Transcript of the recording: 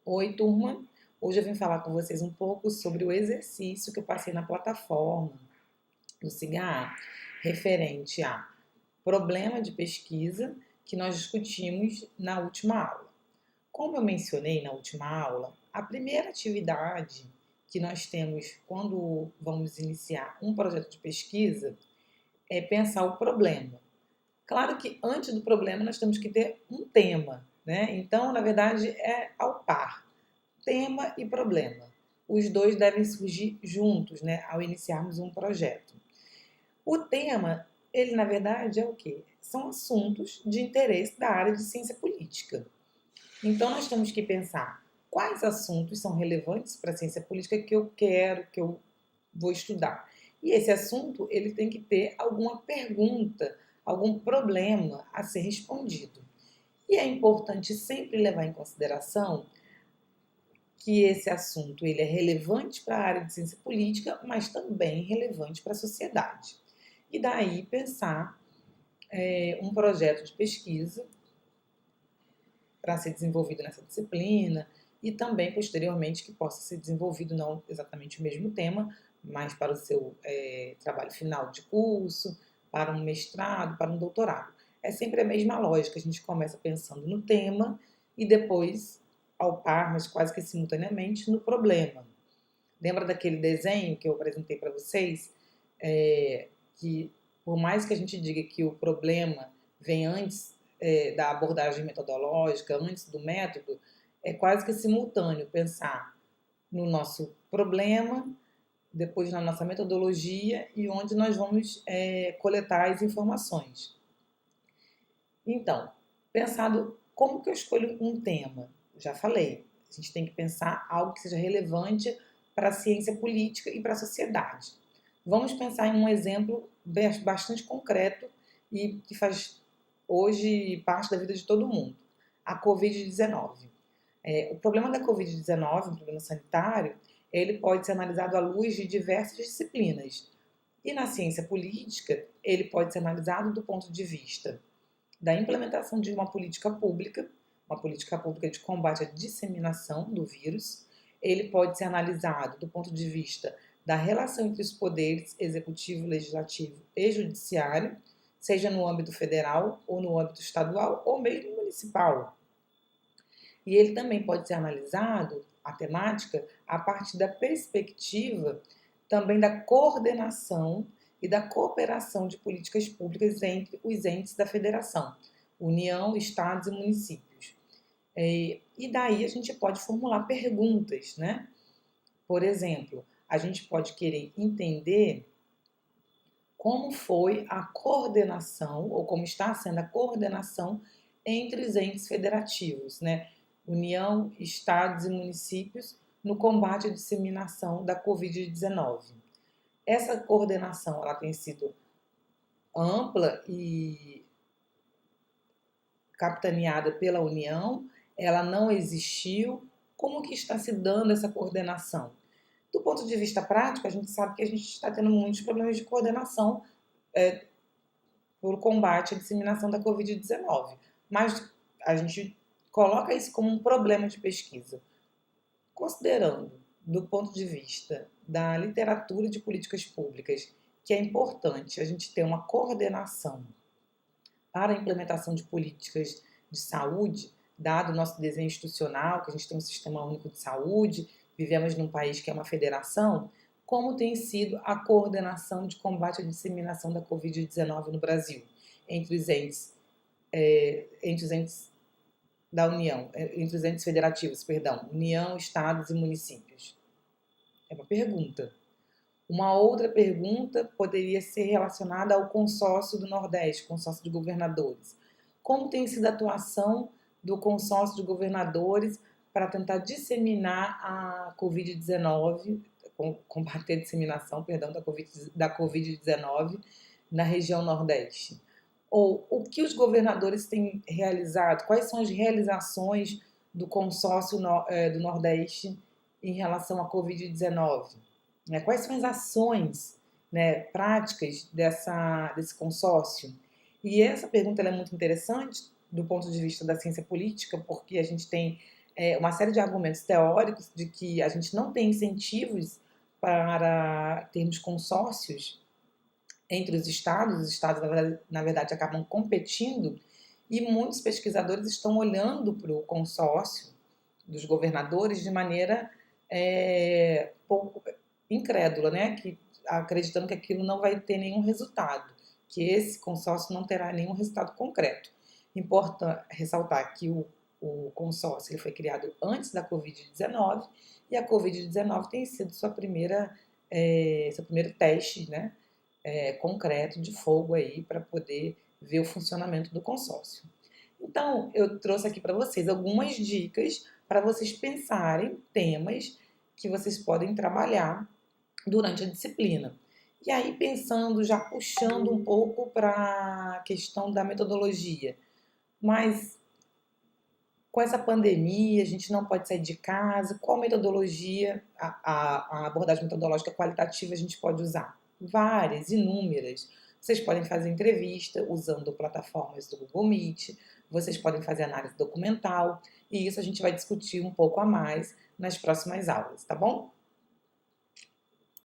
Oi, turma! Hoje eu vim falar com vocês um pouco sobre o exercício que eu passei na plataforma do CIGA, referente a problema de pesquisa que nós discutimos na última aula. Como eu mencionei na última aula, a primeira atividade que nós temos quando vamos iniciar um projeto de pesquisa é pensar o problema. Claro que antes do problema nós temos que ter um tema, né? Então, na verdade, é ao par tema e problema. Os dois devem surgir juntos, né, ao iniciarmos um projeto. O tema, ele na verdade é o quê? São assuntos de interesse da área de ciência política. Então nós temos que pensar quais assuntos são relevantes para a ciência política que eu quero, que eu vou estudar. E esse assunto, ele tem que ter alguma pergunta, algum problema a ser respondido. E é importante sempre levar em consideração que esse assunto ele é relevante para a área de ciência política, mas também relevante para a sociedade. E daí pensar um projeto de pesquisa para ser desenvolvido nessa disciplina e também posteriormente que possa ser desenvolvido não exatamente o mesmo tema, mas para o seu trabalho final de curso, para um mestrado, para um doutorado. É sempre a mesma lógica, a gente começa pensando no tema e depois ao par, mas quase que simultaneamente, no problema. Lembra daquele desenho que eu apresentei para vocês? Que por mais que a gente diga que o problema vem antes da abordagem metodológica, antes do método, é quase que simultâneo pensar no nosso problema, depois na nossa metodologia e onde nós vamos coletar as informações. Então, pensado como que eu escolho um tema? Já falei, a gente tem que pensar algo que seja relevante para a ciência política e para a sociedade. Vamos pensar em um exemplo bastante concreto e que faz hoje parte da vida de todo mundo, a Covid-19. O problema da Covid-19, um problema sanitário, ele pode ser analisado à luz de diversas disciplinas. E na ciência política, ele pode ser analisado do ponto de vista da implementação de uma política pública de combate à disseminação do vírus. Ele pode ser analisado do ponto de vista da relação entre os poderes executivo, legislativo e judiciário, seja no âmbito federal ou no âmbito estadual ou mesmo municipal. E ele também pode ser analisado, a temática, a partir da perspectiva também da coordenação e da cooperação de políticas públicas entre os entes da federação, União, Estados e municípios. E daí a gente pode formular perguntas, né? Por exemplo, a gente pode querer entender como foi a coordenação, ou como está sendo a coordenação entre os entes federativos, né? União, Estados e municípios no combate à disseminação da Covid-19. Essa coordenação ela tem sido ampla e capitaneada pela União, ela não existiu. Como que está se dando essa coordenação? Do ponto de vista prático, a gente sabe que a gente está tendo muitos problemas de coordenação por combate à disseminação da Covid-19. Mas a gente coloca isso como um problema de pesquisa. Considerando, do ponto de vista da literatura de políticas públicas, que é importante a gente ter uma coordenação para a implementação de políticas de saúde, dado o nosso desenho institucional, que a gente tem um sistema único de saúde, vivemos num país que é uma federação, como tem sido a coordenação de combate à disseminação da Covid-19 no Brasil, entre os entes da União, entre os entes federativos, perdão, União, Estados e municípios? É uma pergunta. Uma outra pergunta poderia ser relacionada ao consórcio do Nordeste, consórcio de governadores. Como tem sido a atuação do consórcio de governadores para tentar disseminar a Covid-19, combater a disseminação, perdão, da Covid-19 na região Nordeste? Ou o que os governadores têm realizado? Quais são as realizações do consórcio do Nordeste em relação à Covid-19? Quais são as ações, né, práticas desse consórcio? E essa pergunta é muito interessante do ponto de vista da ciência política, porque a gente tem uma série de argumentos teóricos de que a gente não tem incentivos para termos consórcios entre os estados na verdade acabam competindo, e muitos pesquisadores estão olhando para o consórcio dos governadores de maneira pouco incrédula, né? Acreditando que aquilo não vai ter nenhum resultado, que esse consórcio não terá nenhum resultado concreto. Importa ressaltar que o consórcio ele foi criado antes da Covid-19 e a Covid-19 tem sido seu primeiro teste, né, concreto de fogo aí para poder ver o funcionamento do consórcio. Então, eu trouxe aqui para vocês algumas dicas para vocês pensarem temas que vocês podem trabalhar durante a disciplina. E aí, pensando, já puxando um pouco para a questão da metodologia. Mas com essa pandemia, a gente não pode sair de casa. Qual metodologia, a abordagem metodológica qualitativa a gente pode usar? Várias, inúmeras. Vocês podem fazer entrevista usando plataformas do Google Meet, vocês podem fazer análise documental, e isso a gente vai discutir um pouco a mais nas próximas aulas, tá bom?